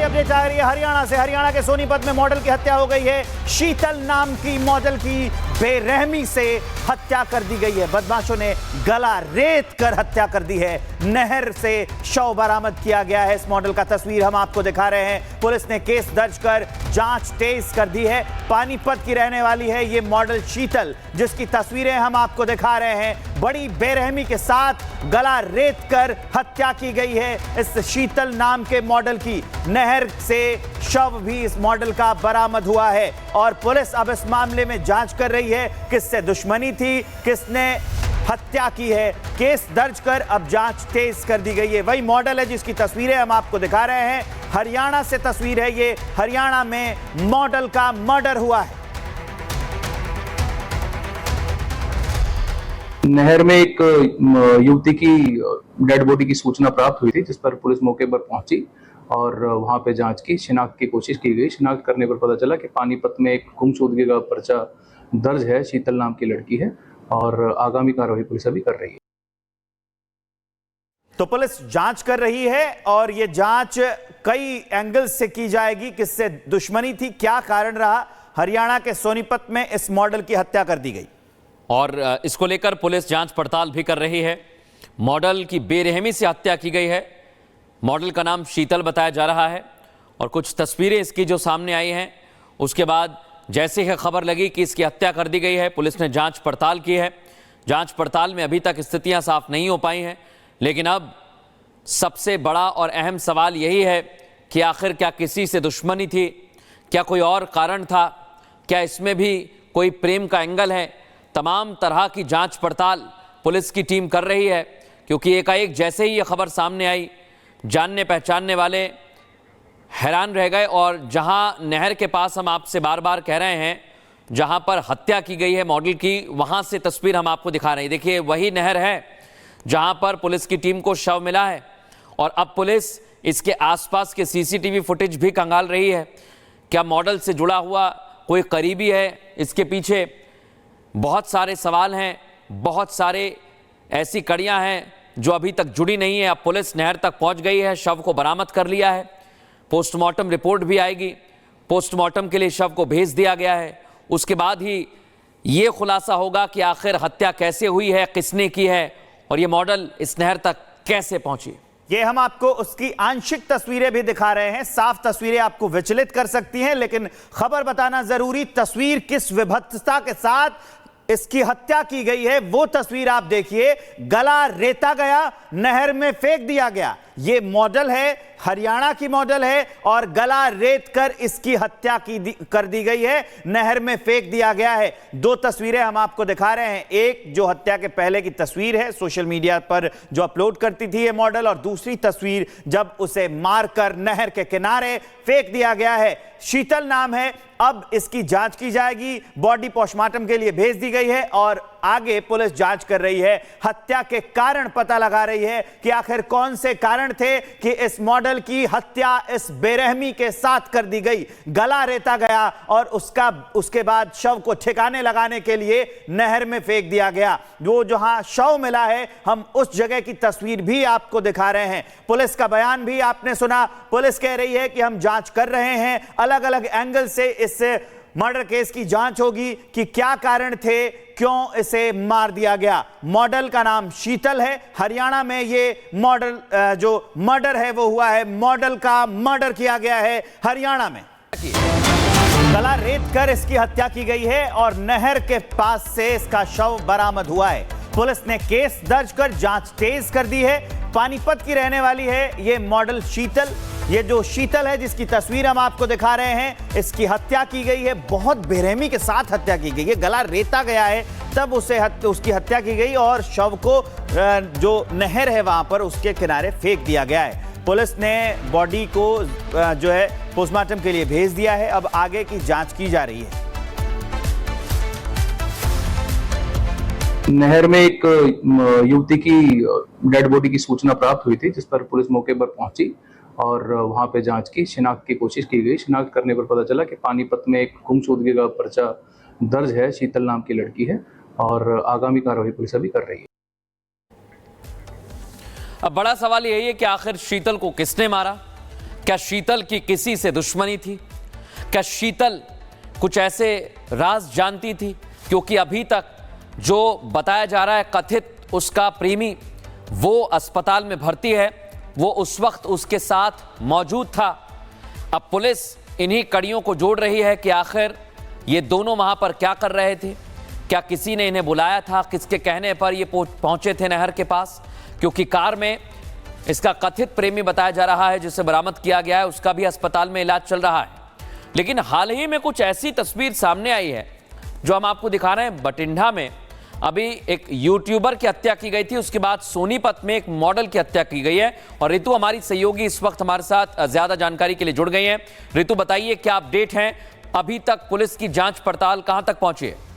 बड़ी अपडेट आ रही है हरियाणा से। हरियाणा के सोनीपत में मॉडल की हत्या हो गई है। शीतल नाम की मॉडल की बेरहमी से हत्या कर दी गई है। बदमाशों ने गला रेत कर हत्या कर दी है। नहर से शव बरामद किया गया है। इस मॉडल का तस्वीर हम आपको दिखा रहे हैं। पुलिस ने केस दर्ज कर जांच तेज कर दी है। पानीपत की रहने वाली है ये मॉडल शीतल, जिसकी तस्वीरें हम आपको दिखा रहे हैं। बड़ी बेरहमी के साथ गला रेत कर हत्या की गई है इस शीतल नाम के मॉडल की। नहर से शव भी इस मॉडल का बरामद हुआ है और पुलिस अब इस मामले में जांच कर रही है किससे दुश्मनी थी, किसने हत्या की है। केस दर्ज कर अब जांच तेज कर दी गई है। वही मॉडल है जिसकी तस्वीरें हम आपको दिखा रहे हैं। हरियाणा से तस्वीर है ये। हरियाणा में मॉडल का मर्डर हुआ है। नहर में एक युवती की डेड बॉडी की सूचना प्राप्त हुई थी, जिस पर पुलिस मौके पर पहुंची और वहां पे जांच की, शिनाख्त की कोशिश की गई। शिनाख्त करने पर पता चला कि पानीपत में एक गुमशुदगी का पर्चा दर्ज है। शीतल नाम की लड़की है और आगामी कार्रवाई पुलिस अभी कर रही है। तो पुलिस जांच कर रही है और यह जांच कई एंगल से की जाएगी। किससे दुश्मनी थी, क्या कारण रहा, हरियाणा के सोनीपत में इस मॉडल की हत्या कर दी गई और इसको लेकर पुलिस जांच पड़ताल भी कर रही है। मॉडल की बेरहमी से हत्या की गई है। मॉडल का नाम शीतल बताया जा रहा है और कुछ तस्वीरें इसकी जो सामने आई हैं, उसके बाद जैसे ही खबर लगी कि इसकी हत्या कर दी गई है, पुलिस ने जांच पड़ताल की है। जांच पड़ताल में अभी तक स्थितियां साफ नहीं हो पाई हैं, लेकिन अब सबसे बड़ा और अहम सवाल यही है कि आखिर क्या किसी से दुश्मनी थी, क्या कोई और कारण था, क्या इसमें भी कोई प्रेम का एंगल है। तमाम तरह की जांच पड़ताल पुलिस की टीम कर रही है, क्योंकि एकाएक जैसे ही ये खबर सामने आई, जानने पहचानने वाले हैरान रह गए। और जहां नहर के पास हम आपसे बार बार कह रहे हैं जहां पर हत्या की गई है मॉडल की, वहां से तस्वीर हम आपको दिखा रहे हैं। देखिए वही नहर है जहां पर पुलिस की टीम को शव मिला है और अब पुलिस इसके आसपास के सीसीटीवी फुटेज भी खंगाल रही है। क्या मॉडल से जुड़ा हुआ कोई करीबी है इसके पीछे? बहुत सारे सवाल हैं, बहुत सारे ऐसी कड़ियां हैं जो अभी तक जुड़ी नहीं है। अब पुलिस नहर तक पहुंच गई है, शव को बरामद कर लिया है। पोस्टमार्टम रिपोर्ट भी आएगी, पोस्टमार्टम के लिए शव को भेज दिया गया है। उसके बाद ही ये खुलासा होगा कि आखिर हत्या कैसे हुई है, किसने की है और ये मॉडल इस नहर तक कैसे पहुंची। ये हम आपको उसकी आंशिक तस्वीरें भी दिखा रहे हैं। साफ तस्वीरें आपको विचलित कर सकती हैं, लेकिन खबर बताना जरूरी। तस्वीर किस विभत्सता के साथ इसकी हत्या की गई है वो तस्वीर आप देखिए। गला रेता गया, नहर में फेंक दिया गया। ये मॉडल है, हरियाणा की मॉडल है और गला रेत कर इसकी हत्या कर दी गई है, नहर में फेंक दिया गया है। दो तस्वीरें हम आपको दिखा रहे हैं। एक जो हत्या के पहले की तस्वीर है, सोशल मीडिया पर जो अपलोड करती थी ये मॉडल, और दूसरी तस्वीर जब उसे मारकर नहर के किनारे फेंक दिया गया है। शीतल नाम है। अब इसकी जांच की जाएगी, बॉडी पोस्टमार्टम के लिए भेज दी गई है और आगे पुलिस जांच कर रही है। हत्या के कारण पता लगा रही है कि आखिर कौन से कारण थे कि इस मॉडल की हत्या इस बेरहमी के साथ कर दी गई। गला रेता गया और उसके बाद शव को ठिकाने लगाने के लिए नहर में फेंक दिया गया। वो जहां शव मिला है, हम उस जगह की तस्वीर भी आपको दिखा रहे हैं। पुलिस का बयान भी आपने सुना। पुलिस कह रही है कि हम जांच कर रहे हैं, अलग अलग एंगल से इस मर्डर केस की जांच होगी कि क्या कारण थे, क्यों इसे मार दिया गया। मॉडल का नाम शीतल है। हरियाणा में ये मॉडल जो मर्डर है वो हुआ है। मॉडल का मर्डर किया गया है हरियाणा में। गला रेत कर इसकी हत्या की गई है और नहर के पास से इसका शव बरामद हुआ है। पुलिस ने केस दर्ज कर जांच तेज कर दी है। पानीपत की रहने वाली है ये मॉडल शीतल। ये जो शीतल है जिसकी तस्वीर हम आपको दिखा रहे हैं, इसकी हत्या की गई है। बहुत बेरहमी के साथ हत्या की गई है। गला रेता गया है, तब उसकी हत्या की गई और शव को जो नहर है वहां पर उसके किनारे फेंक दिया गया है। पुलिस ने बॉडी को जो है पोस्टमार्टम के लिए भेज दिया है। अब आगे की जांच की जा रही है। नहर में एक युवती की डेड बॉडी की सूचना प्राप्त हुई थी, जिस पर पुलिस मौके पर पहुंची और वहां पे जांच की, शिनाख्त की कोशिश की गई। शिनाख्त करने पर पता चला कि पानीपत में एक गुमशुदगी का पर्चा दर्ज है। शीतल नाम की लड़की है और आगामी कार्रवाई पुलिस अभी कर रही है। अब बड़ा सवाल यही है कि आखिर शीतल को किसने मारा, क्या शीतल की किसी से दुश्मनी थी? क्या शीतल कुछ ऐसे राज जानती थी? क्योंकि अभी तक जो बताया जा रहा है कथित उसका प्रेमी वो अस्पताल में भर्ती है, वो उस वक्त उसके साथ मौजूद था। अब पुलिस इन्हीं कड़ियों को जोड़ रही है कि आखिर ये दोनों वहां पर क्या कर रहे थे, क्या किसी ने इन्हें बुलाया था, किसके कहने पर ये पहुंचे थे नहर के पास, क्योंकि कार में इसका कथित प्रेमी बताया जा रहा है जिसे बरामद किया गया है, उसका भी अस्पताल में इलाज चल रहा है। लेकिन हाल ही में कुछ ऐसी तस्वीर सामने आई है जो हम आपको दिखा रहे हैं। बठिंडा में अभी एक यूट्यूबर की हत्या की गई थी, उसके बाद सोनीपत में एक मॉडल की हत्या की गई है। और ऋतु हमारी सहयोगी इस वक्त हमारे साथ ज्यादा जानकारी के लिए जुड़ गई हैं। ऋतु, बताइए क्या अपडेट है, अभी तक पुलिस की जांच पड़ताल कहां तक पहुंची है?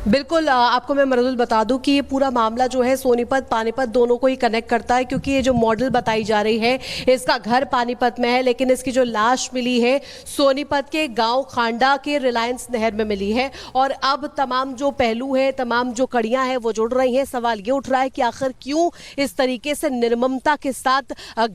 बिल्कुल, आपको मैं मृदुल बता दूं कि ये पूरा मामला जो है सोनीपत पानीपत दोनों को ही कनेक्ट करता है, क्योंकि ये जो मॉडल बताई जा रही है इसका घर पानीपत में है, लेकिन इसकी जो लाश मिली है सोनीपत के गांव खांडा के रिलायंस नहर में मिली है। और अब तमाम जो पहलू है, तमाम जो कड़ियां हैं वो जुड़ रही हैं। सवाल ये उठ रहा है कि आखिर क्यों इस तरीके से निर्ममता के साथ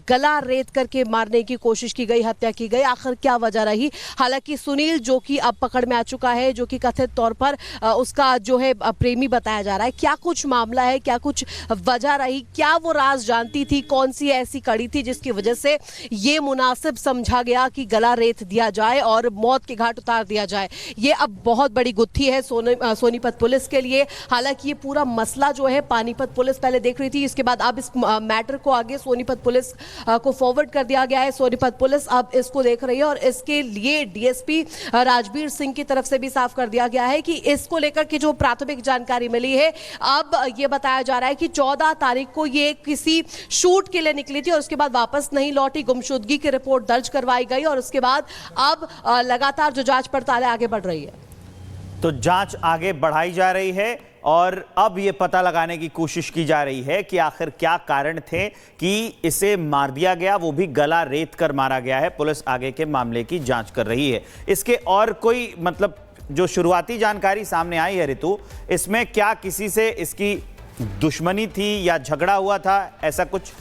गला रेत करके मारने की कोशिश की गई, हत्या की गई, आखिर क्या वजह रही। हालांकि सुनील जो कि अब पकड़ में आ चुका है, जो कि कथित तौर पर उसका जो है प्रेमी बताया जा रहा है, क्या कुछ मामला है, क्या कुछ वजह रही, क्या वो राज जानती थी, कौन सी ऐसी कड़ी थी जिसकी वजह से ये मुनासिब समझा गया कि गला रेत दिया जाए और मौत के घाट उतार दिया जाए। ये अब बहुत बड़ी गुत्थी है सोनीपत पुलिस के लिए। हालांकि ये पूरा मसला जो है पानीपत पुलिस पहले देख रही थी, इसके बाद अब इस मैटर को आगे सोनीपत पुलिस को फॉरवर्ड कर दिया गया है। सोनीपत पुलिस अब इसको देख रही है और इसके लिए डीएसपी राजवीर सिंह की तरफ से भी साफ कर दिया गया है कि इसको लेकर के जो प्राथमिक जानकारी मिली है, अब ये बताया जा रहा है कि 14 तारीख को ये किसी शूट के लिए निकली थी और उसके बाद वापस नहीं लौटी। गुमशुदगी की रिपोर्ट दर्ज करवाई गई और उसके बाद अब लगातार जो जांच पड़ताल आगे बढ़ रही है। तो जांच आगे बढ़ाई जा रही है और अब ये पता लगाने की कोशिश की जा रही है कि आखिर क्या कारण थे कि इसे मार दिया गया, वो भी गला रेत कर मारा गया है। पुलिस आगे के मामले की जांच कर रही है। इसके और कोई मतलब जो शुरुआती जानकारी सामने आई है ऋतु, इसमें क्या किसी से इसकी दुश्मनी थी या झगड़ा हुआ था, ऐसा कुछ?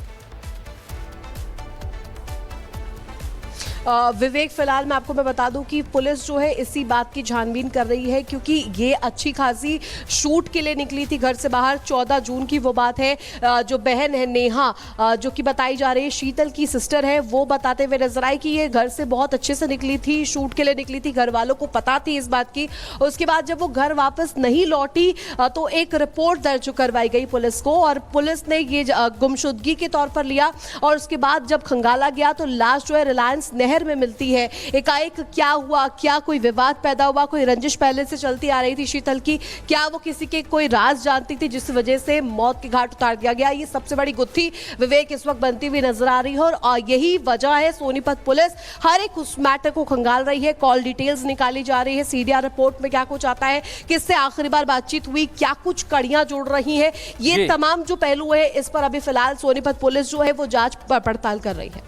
विवेक, फिलहाल मैं आपको बता दूं कि पुलिस जो है इसी बात की छानबीन कर रही है, क्योंकि ये अच्छी खासी शूट के लिए निकली थी घर से बाहर। 14 जून की वो बात है। जो बहन है नेहा, जो कि बताई जा रही है शीतल की सिस्टर है, वो बताते हुए नजर आई कि ये घर से बहुत अच्छे से निकली थी, शूट के लिए निकली थी, घर वालों को पता थी इस बात की। उसके बाद जब वो घर वापस नहीं लौटी तो एक रिपोर्ट दर्ज करवाई गई पुलिस को और पुलिस ने ये गुमशुदगी के तौर पर लिया। और उसके बाद जब खंगाला गया तो लाश जो है रिलायंस नहर में मिलती है। एकाएक क्या हुआ, क्या कोई विवाद पैदा हुआ, कोई रंजिश पहले से चलती आ रही थी शीतल की, क्या वो किसी के कोई राज जानती थी जिस वजह से मौत के घाट उतार दिया गया, ये सबसे बड़ी गुत्थी विवेक इस वक्त बनती हुई नजर आ रही है। और यही वजह है सोनीपत पुलिस हर एक उस मैटर को खंगाल रही है, कॉल डिटेल्स निकाली जा रही है, सीडीआर रिपोर्ट में क्या कुछ आता है, किससे आखिरी बार बातचीत हुई, क्या कुछ कड़ियां जुड़ रही है, ये तमाम जो पहलू है इस पर अभी फिलहाल सोनीपत पुलिस जो है वो जांच पड़ताल कर रही है।